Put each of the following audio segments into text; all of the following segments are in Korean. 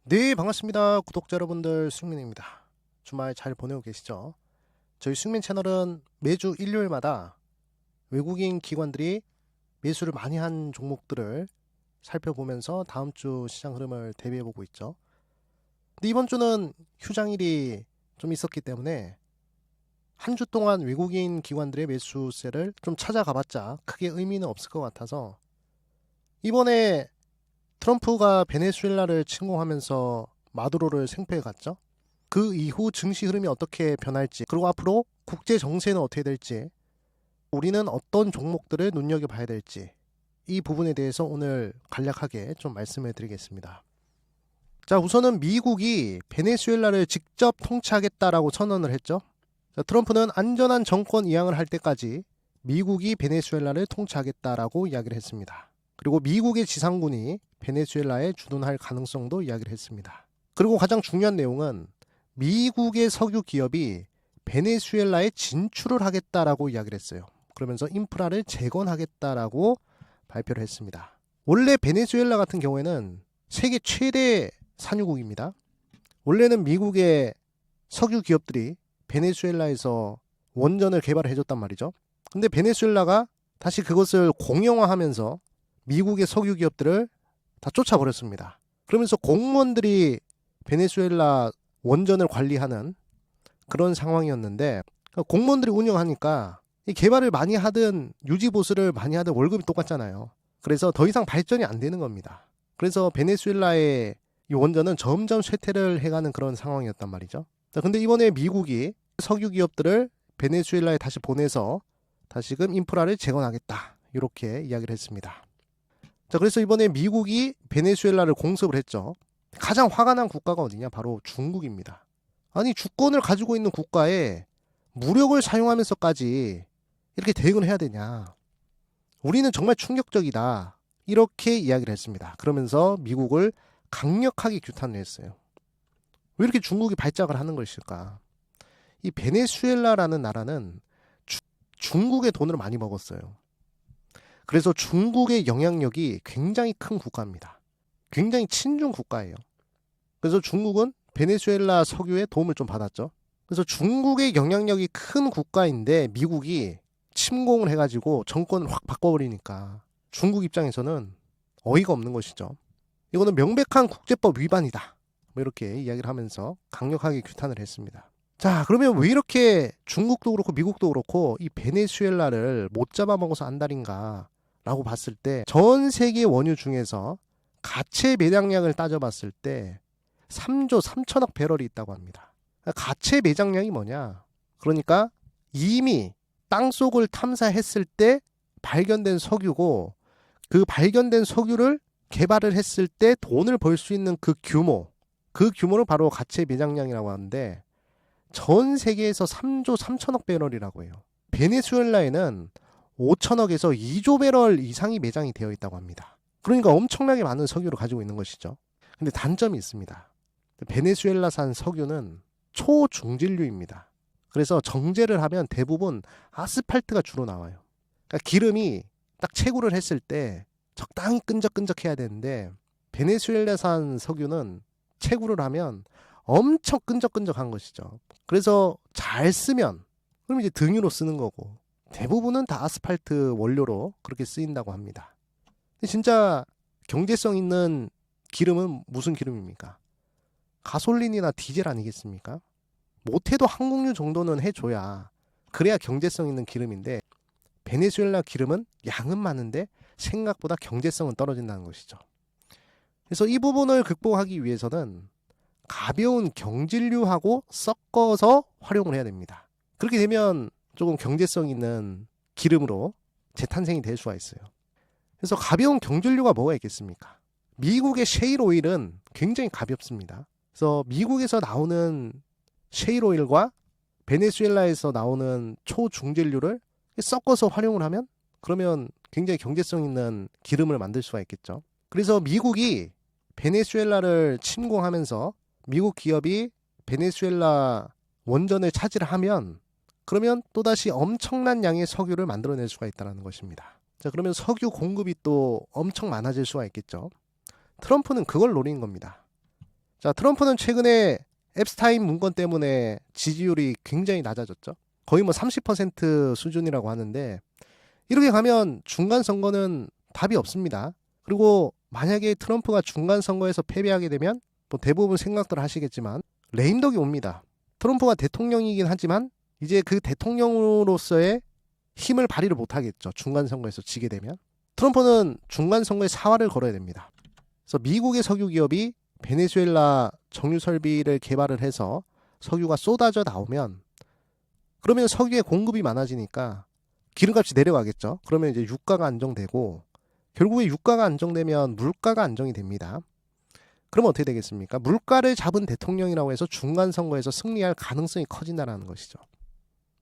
네, 반갑습니다. 구독자 여러분들, 숙민입니다. 주말 잘 보내고 계시죠? 저희 숙민 채널은 매주 일요일마다 외국인 기관들이 매수를 많이 한 종목들을 살펴보면서 다음 주 시장 흐름을 대비해보고 있죠. 근데 이번 주는 휴장일이 좀 있었기 때문에 한 주 동안 외국인 기관들의 매수세를 좀 찾아가봤자 크게 의미는 없을 것 같아서 이번에 트럼프가 베네수엘라를 침공하면서 마두로를 생포해 갔죠. 그 이후 증시 흐름이 어떻게 변할지, 그리고 앞으로 국제 정세는 어떻게 될지, 우리는 어떤 종목들을 눈여겨봐야 될지, 이 부분에 대해서 오늘 간략하게 좀 말씀을 드리겠습니다. 자, 우선은 미국이 베네수엘라를 직접 통치하겠다라고 선언을 했죠. 자, 트럼프는 안전한 정권 이양을 할 때까지 미국이 베네수엘라를 통치하겠다라고 이야기를 했습니다. 그리고 미국의 지상군이 베네수엘라에 주둔할 가능성도 이야기를 했습니다. 그리고 가장 중요한 내용은 미국의 석유 기업이 베네수엘라에 진출을 하겠다라고 이야기를 했어요. 그러면서 인프라를 재건하겠다라고 발표를 했습니다. 원래 베네수엘라 같은 경우에는 세계 최대 산유국입니다. 원래는 미국의 석유 기업들이 베네수엘라에서 원전을 개발해 줬단 말이죠. 근데 베네수엘라가 다시 그것을 공영화하면서 미국의 석유 기업들을 다 쫓아버렸습니다. 그러면서 공무원들이 베네수엘라 원전을 관리하는 그런 상황이었는데, 공무원들이 운영하니까 이 개발을 많이 하든 유지보수를 많이 하든 월급이 똑같잖아요. 그래서 더 이상 발전이 안 되는 겁니다. 그래서 베네수엘라의 이 원전은 점점 쇠퇴를 해가는 그런 상황이었단 말이죠. 근데 이번에 미국이 석유 기업들을 베네수엘라에 다시 보내서 다시금 인프라를 재건하겠다, 이렇게 이야기를 했습니다. 자, 그래서 이번에 미국이 베네수엘라를 공습을 했죠. 가장 화가 난 국가가 어디냐? 바로 중국입니다. 아니, 주권을 가지고 있는 국가에 무력을 사용하면서까지 이렇게 대응을 해야 되냐? 우리는 정말 충격적이다, 이렇게 이야기를 했습니다. 그러면서 미국을 강력하게 규탄을 했어요. 왜 이렇게 중국이 발작을 하는 것일까? 이 베네수엘라라는 나라는 중국의 돈을 많이 먹었어요. 그래서 중국의 영향력이 굉장히 큰 국가입니다. 굉장히 친중 국가예요. 그래서 중국은 베네수엘라 석유에 도움을 좀 받았죠. 그래서 중국의 영향력이 큰 국가인데 미국이 침공을 해가지고 정권을 확 바꿔버리니까 중국 입장에서는 어이가 없는 것이죠. 이거는 명백한 국제법 위반이다, 뭐 이렇게 이야기를 하면서 강력하게 규탄을 했습니다. 자, 그러면 왜 이렇게 중국도 그렇고 미국도 그렇고 이 베네수엘라를 못 잡아먹어서 안달인가 라고 봤을 때, 전 세계 원유 중에서 가채 매장량을 따져봤을 때 3조 3천억 배럴이 있다고 합니다. 가채 매장량이 뭐냐? 그러니까 이미 땅속을 탐사했을 때 발견된 석유고, 그 발견된 석유를 개발을 했을 때 돈을 벌 수 있는 그 규모를 바로 가채 매장량이라고 하는데, 전 세계에서 3조 3천억 배럴이라고 해요. 베네수엘라에는 5천억에서 2조 배럴 이상이 매장이 되어 있다고 합니다. 그러니까 엄청나게 많은 석유를 가지고 있는 것이죠. 근데 단점이 있습니다. 베네수엘라산 석유는 초중진류입니다. 그래서 정제를 하면 대부분 아스팔트가 주로 나와요. 그러니까 기름이 딱 채굴을 했을 때 적당히 끈적끈적해야 되는데, 베네수엘라산 석유는 채굴을 하면 엄청 끈적끈적한 것이죠. 그래서 잘 쓰면 그럼 이제 등유로 쓰는 거고, 대부분은 다 아스팔트 원료로 그렇게 쓰인다고 합니다. 근데 진짜 경제성 있는 기름은 무슨 기름입니까? 가솔린이나 디젤 아니겠습니까? 못해도 항공유 정도는 해줘야, 그래야 경제성 있는 기름인데, 베네수엘라 기름은 양은 많은데 생각보다 경제성은 떨어진다는 것이죠. 그래서 이 부분을 극복하기 위해서는 가벼운 경질류하고 섞어서 활용을 해야 됩니다. 그렇게 되면 조금 경제성 있는 기름으로 재탄생이 될 수가 있어요. 그래서 가벼운 경질류가 뭐가 있겠습니까? 미국의 셰일 오일은 굉장히 가볍습니다. 그래서 미국에서 나오는 셰일 오일과 베네수엘라에서 나오는 초중진류를 섞어서 활용을 하면, 그러면 굉장히 경제성 있는 기름을 만들 수가 있겠죠. 그래서 미국이 베네수엘라를 침공하면서 미국 기업이 베네수엘라 원전을 차지하면, 그러면 또다시 엄청난 양의 석유를 만들어낼 수가 있다는 것입니다. 자, 그러면 석유 공급이 또 엄청 많아질 수가 있겠죠. 트럼프는 그걸 노리는 겁니다. 자, 트럼프는 최근에 앱스타인 문건 때문에 지지율이 굉장히 낮아졌죠. 거의 뭐 30% 수준이라고 하는데 이렇게 가면 중간 선거는 답이 없습니다. 그리고 만약에 트럼프가 중간 선거에서 패배하게 되면 뭐 대부분 생각들 하시겠지만 레임덕이 옵니다. 트럼프가 대통령이긴 하지만 이제 그 대통령으로서의 힘을 발휘를 못하겠죠. 중간 선거에서 지게 되면. 트럼프는 중간 선거에 사활을 걸어야 됩니다. 그래서 미국의 석유 기업이 베네수엘라 정유 설비를 개발을 해서 석유가 쏟아져 나오면 그러면 석유의 공급이 많아지니까 기름값이 내려가겠죠. 그러면 이제 유가가 안정되고 결국에 유가가 안정되면 물가가 안정이 됩니다. 그러면 어떻게 되겠습니까? 물가를 잡은 대통령이라고 해서 중간 선거에서 승리할 가능성이 커진다는 것이죠.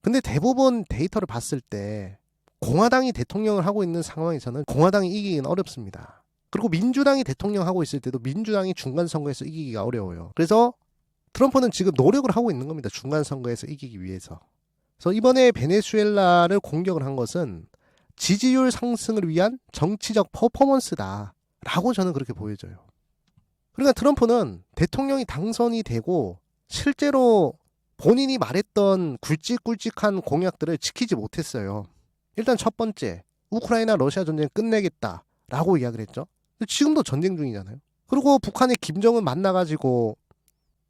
근데 대부분 데이터를 봤을 때 공화당이 대통령을 하고 있는 상황에서는 공화당이 이기기는 어렵습니다. 그리고 민주당이 대통령 하고 있을 때도 민주당이 중간 선거에서 이기기가 어려워요. 그래서 트럼프는 지금 노력을 하고 있는 겁니다. 중간 선거에서 이기기 위해서. 그래서 이번에 베네수엘라를 공격을 한 것은 지지율 상승을 위한 정치적 퍼포먼스다라고 저는 그렇게 보여져요. 그러니까 트럼프는 대통령이 당선이 되고 실제로 본인이 말했던 굵직굵직한 공약들을 지키지 못했어요. 일단 첫 번째, 우크라이나 러시아 전쟁 끝내겠다라고 이야기를 했죠. 지금도 전쟁 중이잖아요. 그리고 북한의 김정은 만나가지고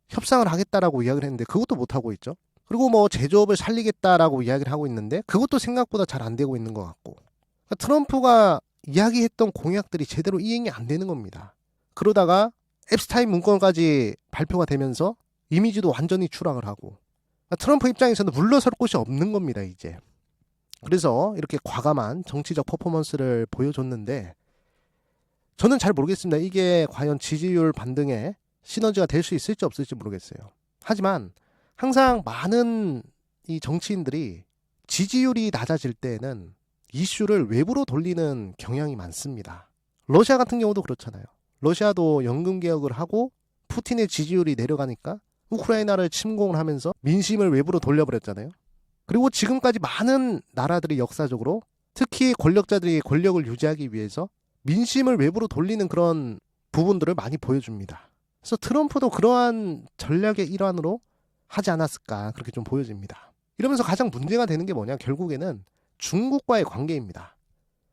협상을 하겠다라고 이야기를 했는데 그것도 못하고 있죠. 그리고 뭐 제조업을 살리겠다라고 이야기를 하고 있는데 그것도 생각보다 잘 안 되고 있는 것 같고. 그러니까 트럼프가 이야기했던 공약들이 제대로 이행이 안 되는 겁니다. 그러다가 앱스타인 문건까지 발표가 되면서 이미지도 완전히 추락을 하고 그러니까 트럼프 입장에서는 물러설 곳이 없는 겁니다, 이제. 그래서 이렇게 과감한 정치적 퍼포먼스를 보여줬는데 저는 잘 모르겠습니다. 이게 과연 지지율 반등에 시너지가 될 수 있을지 없을지 모르겠어요. 하지만 항상 많은 이 정치인들이 지지율이 낮아질 때에는 이슈를 외부로 돌리는 경향이 많습니다. 러시아 같은 경우도 그렇잖아요. 러시아도 연금 개혁을 하고 푸틴의 지지율이 내려가니까 우크라이나를 침공을 하면서 민심을 외부로 돌려버렸잖아요. 그리고 지금까지 많은 나라들이 역사적으로 특히 권력자들이 권력을 유지하기 위해서 민심을 외부로 돌리는 그런 부분들을 많이 보여줍니다. 그래서 트럼프도 그러한 전략의 일환으로 하지 않았을까 그렇게 좀 보여집니다. 이러면서 가장 문제가 되는 게 뭐냐, 결국에는 중국과의 관계입니다.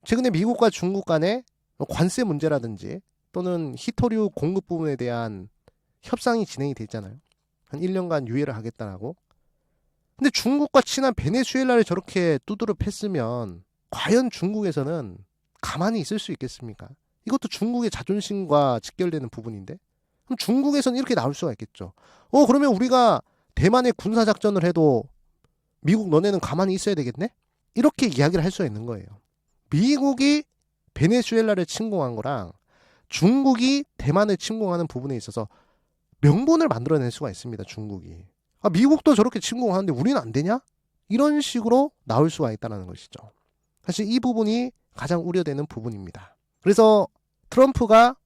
최근에 미국과 중국 간의 관세 문제라든지 또는 히토류 공급 부분에 대한 협상이 진행이 됐잖아요. 한 1년간 유예를 하겠다라고. 근데 중국과 친한 베네수엘라를 저렇게 두드려 팼으면 과연 중국에서는 가만히 있을 수 있겠습니까? 이것도 중국의 자존심과 직결되는 부분인데 그럼 중국에서는 이렇게 나올 수가 있겠죠. 그러면 우리가 대만에 군사작전을 해도 미국 너네는 가만히 있어야 되겠네? 이렇게 이야기를 할 수가 있는 거예요. 미국이 베네수엘라를 침공한 거랑 중국이 대만을 침공하는 부분에 있어서 명분을 만들어낼 수가 있습니다. 중국이. 미국도 저렇게 침공하는데 우리는 안 되냐? 이런 식으로 나올 수가 있다는 것이죠. 사실 이 부분이 가장 우려되는 부분입니다. 그래서 트럼프가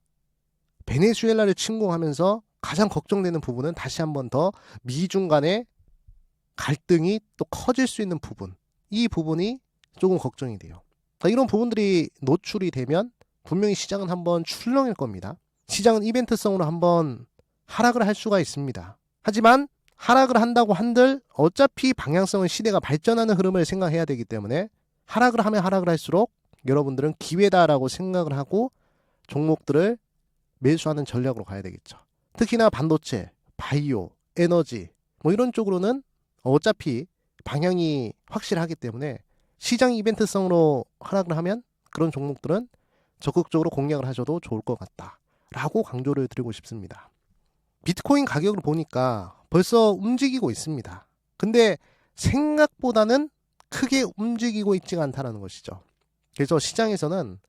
베네수엘라를 침공하면서 가장 걱정되는 부분은 다시 한번 더 미중 간의 갈등이 또 커질 수 있는 부분, 이 부분이 조금 걱정이 돼요. 이런 부분들이 노출이 되면 분명히 시장은 한번 출렁일 겁니다. 시장은 이벤트성으로 한번 하락을 할 수가 있습니다. 하지만 하락을 한다고 한들 어차피 방향성은 시대가 발전하는 흐름을 생각해야 되기 때문에 하락을 하면 하락을 할수록 여러분들은 기회다라고 생각을 하고 종목들을 매수하는 전략으로 가야 되겠죠. 특히나 반도체, 바이오, 에너지 뭐 이런 쪽으로는 어차피 방향이 확실하기 때문에 시장 이벤트성으로 하락을 하면 그런 종목들은 적극적으로 공략을 하셔도 좋을 것 같다라고 강조를 드리고 싶습니다. 비트코인 가격을 보니까 벌써 움직이고 있습니다. 근데 생각보다는 크게 움직이고 있지가 않다는 것이죠. 그래서 시장에서는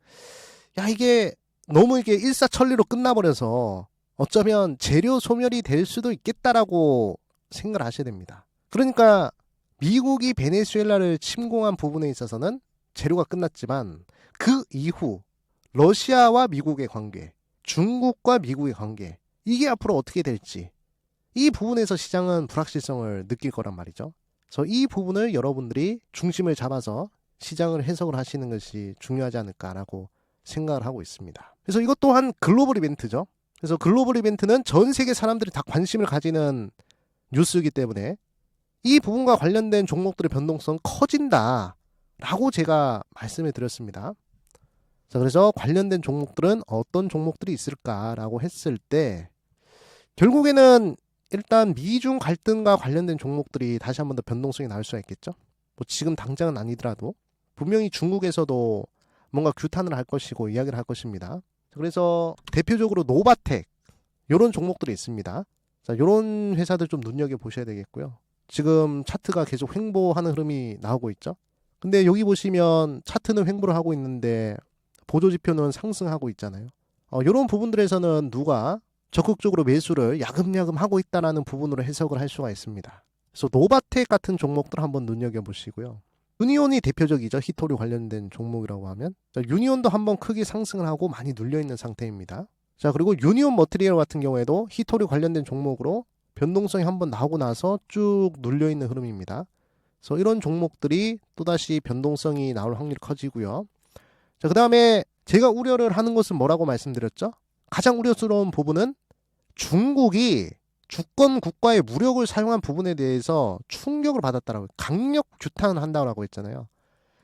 이게 너무 이게 일사천리로 끝나버려서 어쩌면 재료 소멸이 될 수도 있겠다라고 생각을 하셔야 됩니다. 그러니까 미국이 베네수엘라를 침공한 부분에 있어서는 재료가 끝났지만 그 이후 러시아와 미국의 관계, 중국과 미국의 관계, 이게 앞으로 어떻게 될지 이 부분에서 시장은 불확실성을 느낄 거란 말이죠. 그래서 이 부분을 여러분들이 중심을 잡아서 시장을 해석을 하시는 것이 중요하지 않을까라고 생각을 하고 있습니다. 그래서 이것 또한 글로벌 이벤트죠. 그래서 글로벌 이벤트는 전 세계 사람들이 다 관심을 가지는 뉴스이기 때문에 이 부분과 관련된 종목들의 변동성 커진다 라고 제가 말씀을 드렸습니다. 자, 그래서 관련된 종목들은 어떤 종목들이 있을까라고 했을 때 결국에는 일단 미중 갈등과 관련된 종목들이 다시 한번 더 변동성이 나올 수가 있겠죠. 뭐 지금 당장은 아니더라도 분명히 중국에서도 뭔가 규탄을 할 것이고 이야기를 할 것입니다. 그래서 대표적으로 노바텍 이런 종목들이 있습니다. 자, 이런 회사들 좀 눈여겨보셔야 되겠고요. 지금 차트가 계속 횡보하는 흐름이 나오고 있죠. 근데 여기 보시면 차트는 횡보를 하고 있는데 보조지표는 상승하고 있잖아요. 이런 부분들에서는 누가 적극적으로 매수를 야금야금 하고 있다는 부분으로 해석을 할 수가 있습니다. 그래서 노바텍 같은 종목들 한번 눈여겨보시고요. 유니온이 대표적이죠. 히토류 관련된 종목이라고 하면. 자, 유니온도 한번 크게 상승을 하고 많이 눌려있는 상태입니다. 자, 그리고 유니온 머티리얼 같은 경우에도 히토류 관련된 종목으로 변동성이 한번 나오고 나서 쭉 눌려있는 흐름입니다. 그래서 이런 종목들이 또다시 변동성이 나올 확률이 커지고요. 자, 그 다음에 제가 우려를 하는 것은 뭐라고 말씀드렸죠? 가장 우려스러운 부분은 중국이 주권 국가의 무력을 사용한 부분에 대해서 충격을 받았다라고, 강력 규탄을 한다고 했잖아요.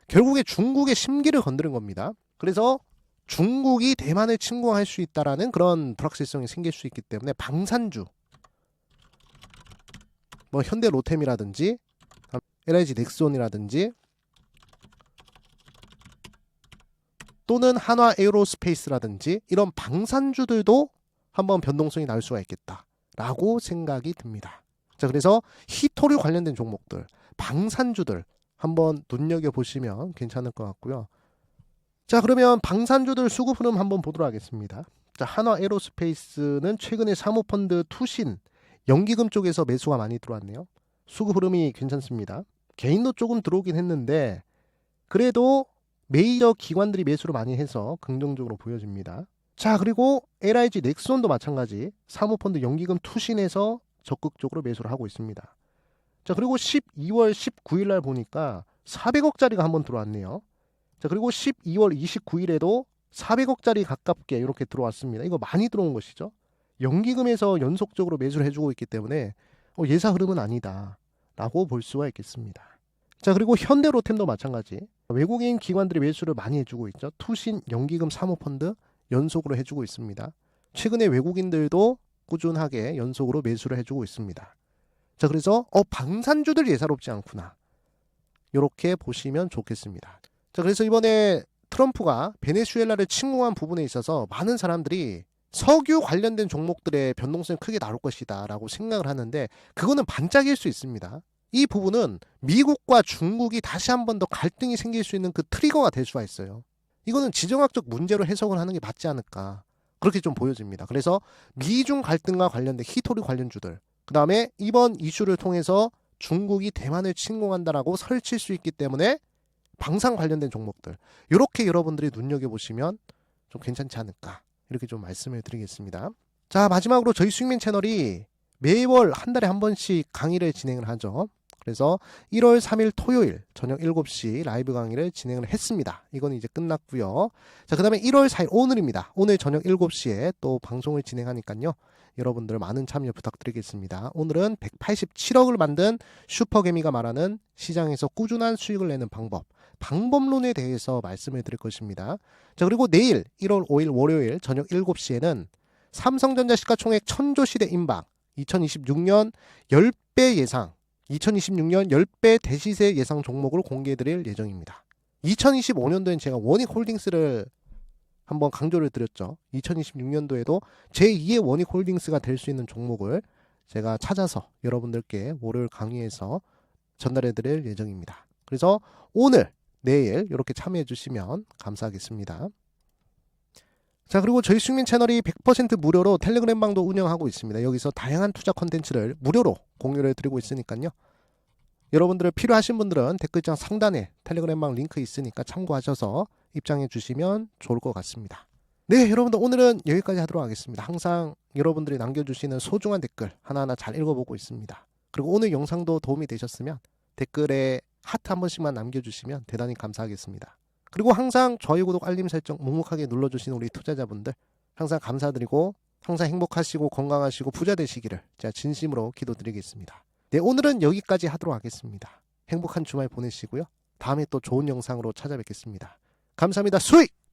결국에 중국의 심기를 건드린 겁니다. 그래서 중국이 대만을 침공할 수 있다라는 그런 불확실성이 생길 수 있기 때문에 방산주, 뭐 현대 로템이라든지 LIG 넥스온이라든지 또는 한화 에어로스페이스라든지 이런 방산주들도 한번 변동성이 날 수가 있겠다라고 생각이 듭니다. 자, 그래서 히토류 관련된 종목들, 방산주들 한번 눈여겨보시면 괜찮을 것 같고요. 자, 그러면 방산주들 수급 흐름 한번 보도록 하겠습니다. 자, 한화 에어로스페이스는 최근에 사모펀드 투신 연기금 쪽에서 매수가 많이 들어왔네요. 수급 흐름이 괜찮습니다. 개인도 조금 들어오긴 했는데 그래도 메이저 기관들이 매수를 많이 해서 긍정적으로 보여집니다. 자, 그리고 LIG 넥스온도 마찬가지 사모펀드 연기금 투신해서 적극적으로 매수를 하고 있습니다. 자, 그리고 12월 19일 날 보니까 400억짜리가 한번 들어왔네요. 자, 그리고 12월 29일에도 400억짜리 가깝게 이렇게 들어왔습니다. 이거 많이 들어온 것이죠. 연기금에서 연속적으로 매수를 해주고 있기 때문에 예사 흐름은 아니다 라고 볼 수가 있겠습니다. 자, 그리고 현대로템도 마찬가지 외국인 기관들이 매수를 많이 해주고 있죠. 투신 연기금 사모펀드 연속으로 해주고 있습니다. 최근에 외국인들도 꾸준하게 연속으로 매수를 해주고 있습니다. 자, 그래서 방산주들 예사롭지 않구나 이렇게 보시면 좋겠습니다. 자, 그래서 이번에 트럼프가 베네수엘라를 침공한 부분에 있어서 많은 사람들이 석유 관련된 종목들의 변동성이 크게 나올 것이다 라고 생각을 하는데 그거는 반짝일 수 있습니다. 이 부분은 미국과 중국이 다시 한 번 더 갈등이 생길 수 있는 그 트리거가 될 수가 있어요. 이거는 지정학적 문제로 해석을 하는 게 맞지 않을까 그렇게 좀 보여집니다. 그래서 미중 갈등과 관련된 히토리 관련주들, 그 다음에 이번 이슈를 통해서 중국이 대만을 침공한다라고 설칠 수 있기 때문에 방산 관련된 종목들 이렇게 여러분들이 눈여겨보시면 좀 괜찮지 않을까 이렇게 좀 말씀을 드리겠습니다. 자, 마지막으로 저희 수익민 채널이 매월 한 달에 한 번씩 강의를 진행을 하죠. 그래서 1월 3일 토요일 저녁 7시 라이브 강의를 진행을 했습니다. 이건 이제 끝났고요. 자, 그 다음에 1월 4일 오늘입니다. 오늘 저녁 7시에 또 방송을 진행하니까요. 여러분들 많은 참여 부탁드리겠습니다. 오늘은 187억을 만든 슈퍼개미가 말하는 시장에서 꾸준한 수익을 내는 방법론에 대해서 말씀을 드릴 것입니다. 자, 그리고 내일 1월 5일 월요일 저녁 7시에는 삼성전자 시가총액 천조시대 임박 2026년 10배 예상 2026년 10배 대시세 예상 종목을 공개해드릴 예정입니다. 2025년도엔 제가 원익홀딩스를 한번 강조를 드렸죠. 2026년도에도 제2의 원익홀딩스가 될 수 있는 종목을 제가 찾아서 여러분들께 월요일 강의에서 전달해드릴 예정입니다. 그래서 오늘, 내일 이렇게 참여해 주시면 감사하겠습니다. 자, 그리고 저희 수익민 채널이 100% 무료로 텔레그램 방도 운영하고 있습니다. 여기서 다양한 투자 콘텐츠를 무료로 공유를 드리고 있으니까요. 여러분들 필요하신 분들은 댓글창 상단에 텔레그램 방 링크 있으니까 참고하셔서 입장해 주시면 좋을 것 같습니다. 네, 여러분들 오늘은 여기까지 하도록 하겠습니다. 항상 여러분들이 남겨주시는 소중한 댓글 하나하나 잘 읽어보고 있습니다. 그리고 오늘 영상도 도움이 되셨으면 댓글에 하트 한 번씩만 남겨주시면 대단히 감사하겠습니다. 그리고 항상 좋아요, 구독, 알림 설정 묵묵하게 눌러주시는 우리 투자자분들 항상 감사드리고 항상 행복하시고 건강하시고 부자 되시기를 제가 진심으로 기도드리겠습니다. 네, 오늘은 여기까지 하도록 하겠습니다. 행복한 주말 보내시고요. 다음에 또 좋은 영상으로 찾아뵙겠습니다. 감사합니다. 수익!